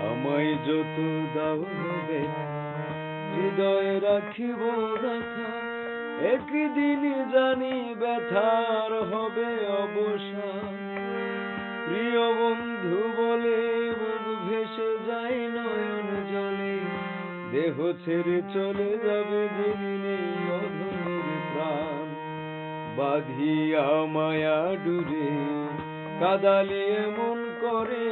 আমায় যত দাও হৃদয়ে রাখিব ব্যথা, একদিন জানি ব্যথার হবে অবসান। প্রিয় বন্ধু বলে বুক ভেসে যায় নয়ন জলে, দেহ ছেড়ে চলে যাবে যেদিনে অধমের প্রাণ। বাঁধিয়া মায়া ডুরে কাদালি এমন করে,